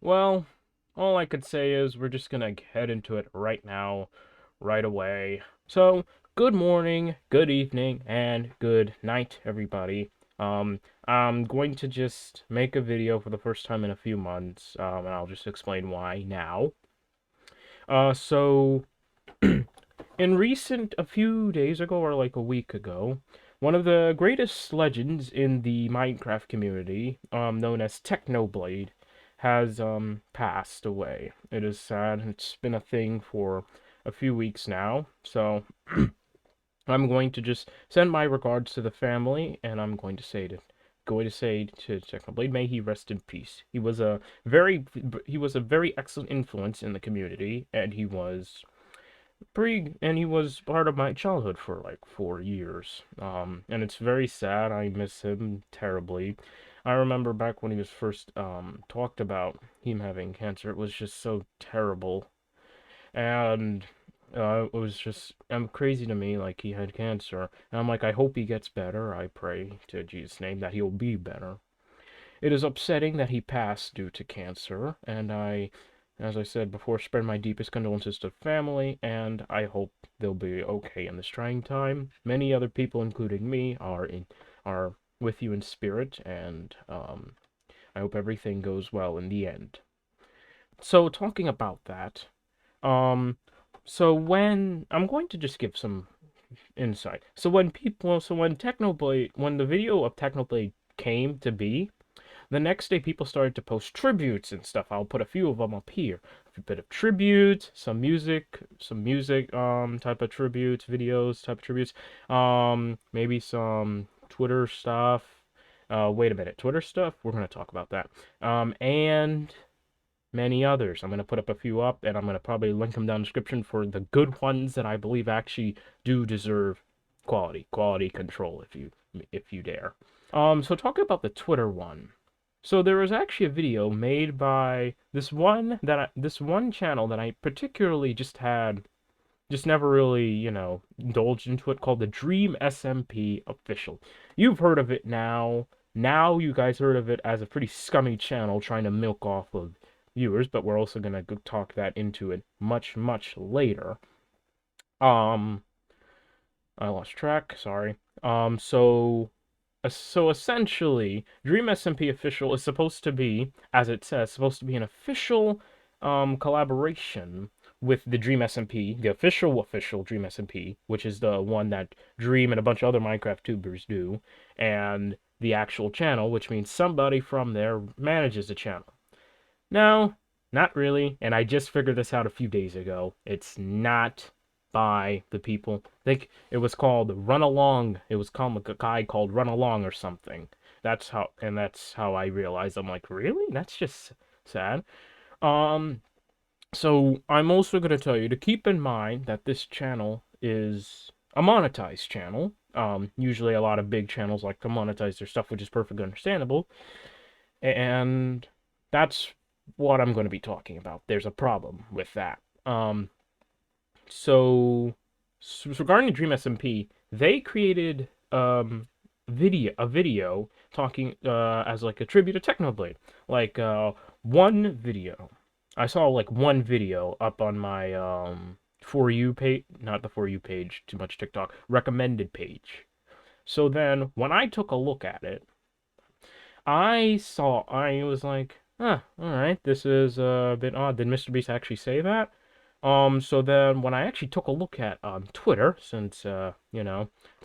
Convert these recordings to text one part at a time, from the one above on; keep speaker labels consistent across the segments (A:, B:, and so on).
A: Well, all I could say is we're just gonna head into it right now, right away. So, good morning, good evening, and good night, everybody. I'm going to just make a video for the first time in a few months, and I'll just explain why now. So, a few days ago, or like a week ago, one of the greatest legends in the Minecraft community, known as Technoblade, has passed away. It is sad. It's been a thing for a few weeks now. So I'm going to just send my regards to the family, and I'm going to say to Technoblade, may he rest in peace. He was a very excellent influence in the community, and he was part of my childhood for like 4 years. And it's very sad. I miss him terribly. I remember back when he was first talked about him having cancer. It was just so terrible, and it was just crazy to me. Like, he had cancer, and I'm like, I hope he gets better. I pray to Jesus' name that he'll be better. It is upsetting that he passed due to cancer, and as I said before, spread my deepest condolences to the family, and I hope they'll be okay in this trying time. Many other people, including me, are with you in spirit, and I hope everything goes well in the end. So, talking about that, um, so when I'm going to just give some insight. When the video of Technoblade came to be, the next day, people started to post tributes and stuff. I'll put a few of them up here. A bit of tribute, some music, type of tributes, videos, type of tributes. Maybe some Twitter stuff. Wait a minute, Twitter stuff? We're gonna talk about that. And many others. I'm gonna put up a few up, and I'm gonna probably link them down in the description for the good ones that I believe actually do deserve quality control, if you dare. So talking about the Twitter one. So there was actually a video made by this one channel that I particularly just never really, indulged into it, called the Dream SMP Official. You've heard of it now. Now you guys heard of it as a pretty scummy channel trying to milk off of viewers, but we're also gonna go talk that into it much later. Um, I lost track. Sorry. So essentially, Dream SMP Official is supposed to be, as it says, supposed to be an official collaboration with the Dream SMP, the official Dream SMP, which is the one that Dream and a bunch of other Minecraft tubers do, and the actual channel, which means somebody from there manages the channel. No, not really, and I just figured this out a few days ago. It's not by the people. I think it was called Run Along. It was called a guy called Run Along or something. That's how I realized. I'm like, really? That's just sad. Um, so I'm also gonna tell you to keep in mind that this channel is a monetized channel. Usually a lot of big channels like to monetize their stuff, which is perfectly understandable. And that's what I'm going to be talking about. There's a problem with that. So, regarding Dream SMP, they created a video talking as like a tribute to Technoblade. Like one video. I saw like one video up on my for you page, not the for you page, too much TikTok, recommended page. So then when I took a look at it, I was like, huh, alright, this is a bit odd. Did Mr. Beast actually say that? So then when I actually took a look at Twitter, since to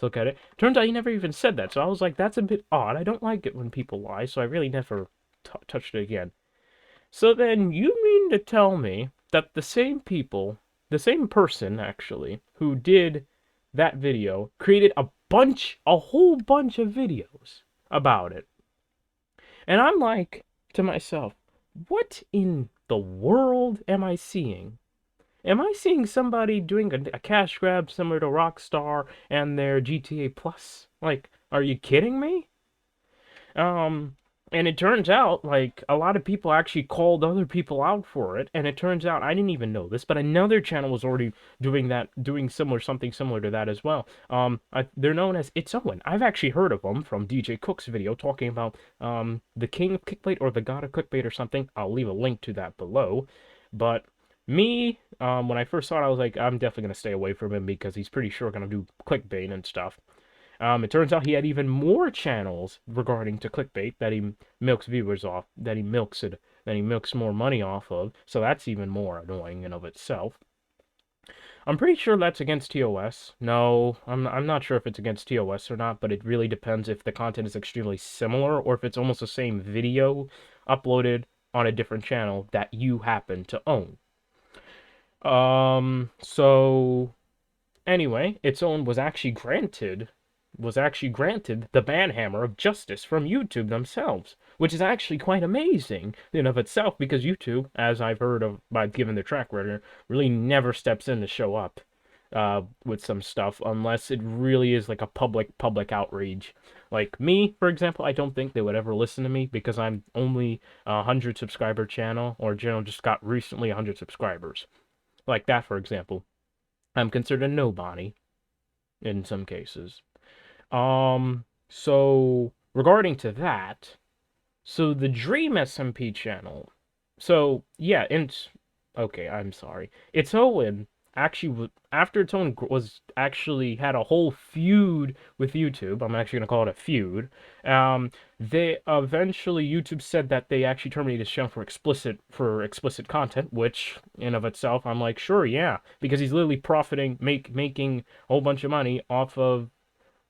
A: look at it, turns out he never even said that. So I was like, that's a bit odd. I don't like it when people lie, so I really never touched it again. So then you mean to tell me that the same person actually, who did that video, created a whole bunch of videos about it. And I'm like to myself, what in the world am I seeing? Am I seeing somebody doing a cash grab similar to Rockstar and their GTA Plus? Like, are you kidding me? Um, And it turns out, like, a lot of people actually called other people out for it. And it turns out, I didn't even know this, but another channel was already doing that, doing something similar to that as well. They're known as It's Owen. I've actually heard of them from DJ Cook's video talking about, the king of clickbait or the god of clickbait or something. I'll leave a link to that below. But me, when I first saw it, I was like, I'm definitely going to stay away from him because he's pretty sure going to do clickbait and stuff. It turns out he had even more channels regarding to clickbait that he milks viewers off, that he milks more money off of. So that's even more annoying in of itself. I'm pretty sure that's against TOS. No, I'm not sure if it's against TOS or not, but it really depends if the content is extremely similar or if it's almost the same video uploaded on a different channel that you happen to own. So anyway, its own was actually granted the banhammer of justice from YouTube themselves, which is actually quite amazing in of itself because YouTube, as I've heard of by given their track record, really never steps in to show up with some stuff unless it really is like a public outrage. Like me, for example, I don't think they would ever listen to me because I'm only a 100 subscriber channel, or channel just got recently 100 subscribers. Like that, for example. I'm considered a nobody in some cases. So regarding to that, so the Dream SMP channel, so yeah, okay, I'm sorry. It's Owen actually after its own was actually had a whole feud with YouTube. I'm actually gonna call it a feud. They eventually YouTube said that they actually terminated his channel for explicit content, which in of itself I'm like, sure, yeah, because he's literally profiting, making a whole bunch of money off of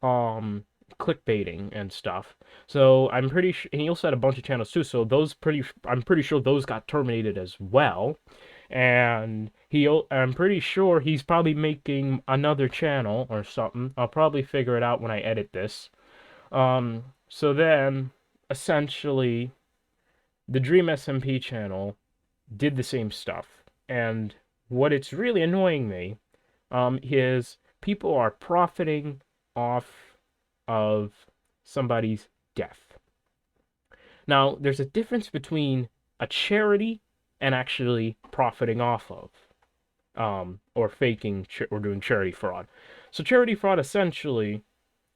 A: clickbaiting and stuff. So I'm pretty sure, and he also had a bunch of channels too. So I'm pretty sure those got terminated as well. And I'm pretty sure he's probably making another channel or something. I'll probably figure it out when I edit this. So then, essentially, the Dream SMP channel did the same stuff. And what it's really annoying me, is people are profiting off of somebody's death. Now, there's a difference between a charity and actually profiting off of, or faking or doing charity fraud. So charity fraud essentially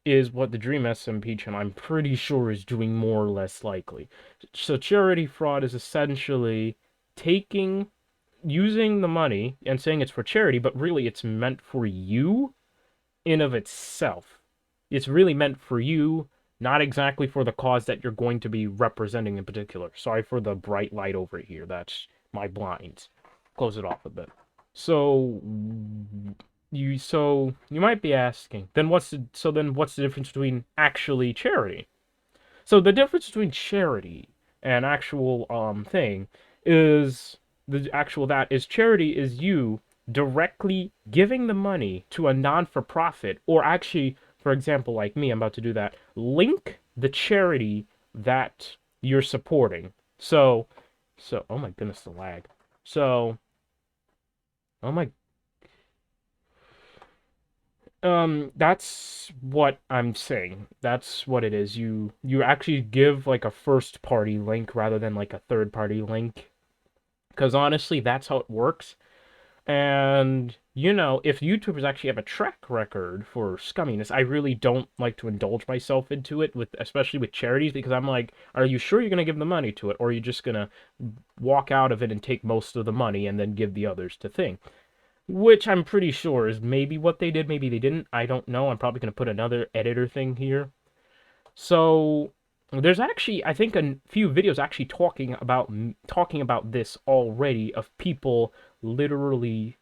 A: is what the Dream SMP channel, I'm pretty sure, is doing more or less likely. So charity fraud is essentially using the money and saying it's for charity, but really it's meant for you in of itself. It's really meant for you, not exactly for the cause that you're going to be representing in particular. Sorry for the bright light over here. That's my blinds. Close it off a bit. So you might be asking, then what's the difference between actually charity? So the difference between charity and actual thing is charity is you directly giving the money to a non-for-profit, or actually, for example, like me, I'm about to do that, link the charity that you're supporting. So oh my goodness, the lag. So oh my that's what I'm saying. That's what it is. You actually give like a first party link rather than like a third party link. Because honestly, that's how it works. And, if YouTubers actually have a track record for scumminess, I really don't like to indulge myself into it, especially with charities, because I'm like, are you sure you're going to give the money to it, or are you just going to walk out of it and take most of the money and then give the others to thing? Which I'm pretty sure is maybe what they did, maybe they didn't. I don't know. I'm probably going to put another editor thing here. So there's actually, I think, a few videos actually talking about this already, of people literally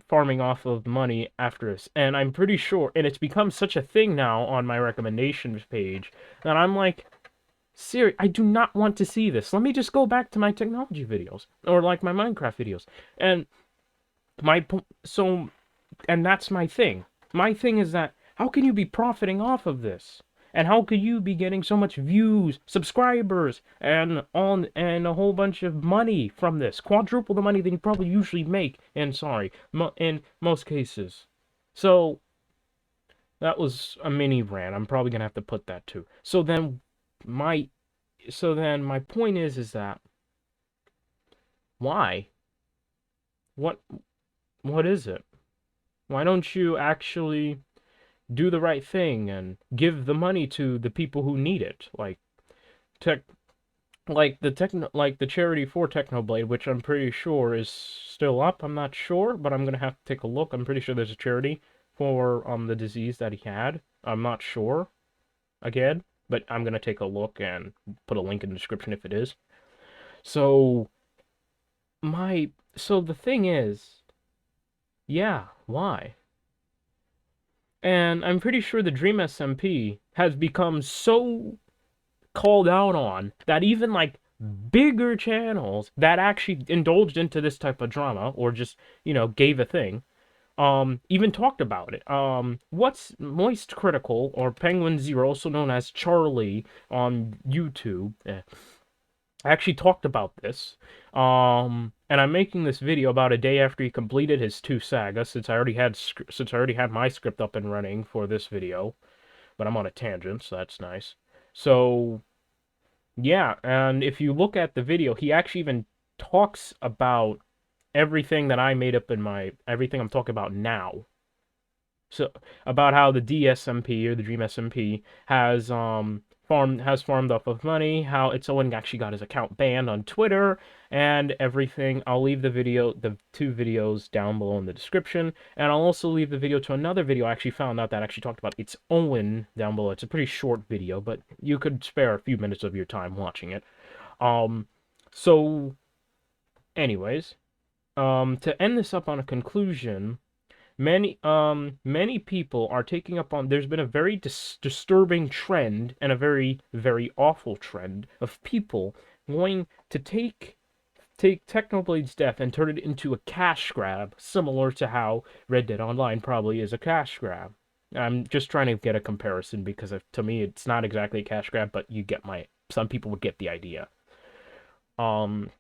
A: farming off of money after this. And I'm pretty sure, and it's become such a thing now on my recommendations page, that I'm like, serious, I do not want to see this. Let me just go back to my technology videos, or like my Minecraft videos. And my so and that's my thing. My thing is that how can you be profiting off of this? And how could you be getting so much views, subscribers, and a whole bunch of money from this? Quadruple the money than you probably usually make. And sorry, in most cases. So that was a mini rant. I'm probably gonna have to put that too. So then, my so then my point is that why? What what is it? Why don't you actually do the right thing and give the money to the people who need it? Tech like the charity for Technoblade, which I'm pretty sure is still up. I'm not sure, but I'm gonna have to take a look. I'm pretty sure there's a charity for the disease that he had. I'm not sure again, but I'm gonna take a look and put a link in the description if it is. So so the thing is, yeah, why? And I'm pretty sure the Dream SMP has become so called out on that even like bigger channels that actually indulged into this type of drama or just, gave a thing, even talked about it. What's Moist Critical or Penguin Zero, also known as Charlie on YouTube, actually talked about this. And I'm making this video about a day after he completed his two sagas, since I already had my script up and running for this video, but I'm on a tangent, so that's nice. So yeah, and if you look at the video, he actually even talks about everything that I made up in everything I'm talking about now. So about how the DSMP or the Dream SMP has farmed off of money, how it's someone actually got his account banned on Twitter and everything. I'll leave the two videos down below in the description, and I'll also leave the video to another video I actually found out that actually talked about its Owen down below. It's a pretty short video, but you could spare a few minutes of your time watching it. Um, so anyways, to end this up on a conclusion, many people are taking up on there's been a very disturbing trend and a very very awful trend of people wanting to take Technoblade's death and turn it into a cash grab, similar to how Red Dead Online probably is a cash grab. I'm just trying to get a comparison because to me it's not exactly a cash grab, but some people would get the idea. um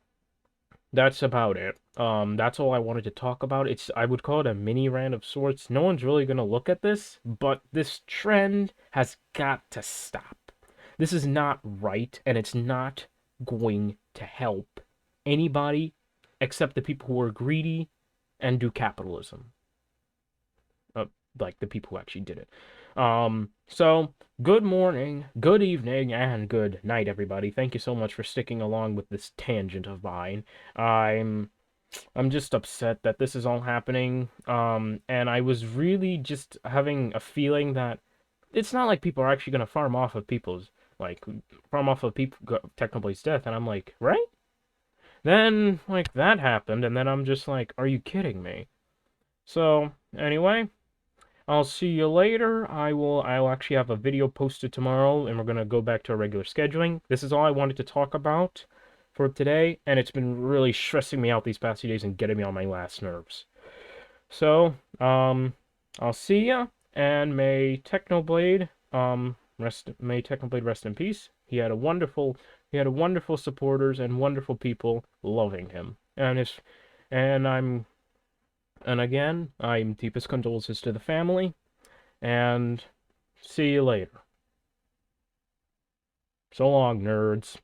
A: that's about it. That's all I wanted to talk about. I would call it a mini rant of sorts. No one's really gonna look at this, but this trend has got to stop. This is not right, and it's not going to help anybody except the people who are greedy and do capitalism. Uh, like the people who actually did it. So good morning, good evening, and good night, everybody. Thank you so much for sticking along with this tangent of mine. I'm I'm just upset that this is all happening. And I was really just having a feeling that it's not like people are actually gonna like farm off of Technoblade's death, and I'm like, right? Then like that happened, and then I'm just like, are you kidding me? So anyway, I'll see you later. I'll actually have a video posted tomorrow, and we're gonna go back to our regular scheduling. This is all I wanted to talk about for today, and it's been really stressing me out these past few days and getting me on my last nerves. So, I'll see ya, and may Technoblade rest in peace. He had a wonderful supporters and wonderful people loving him. And again, I'm deepest condolences to the family, and see you later. So long, nerds.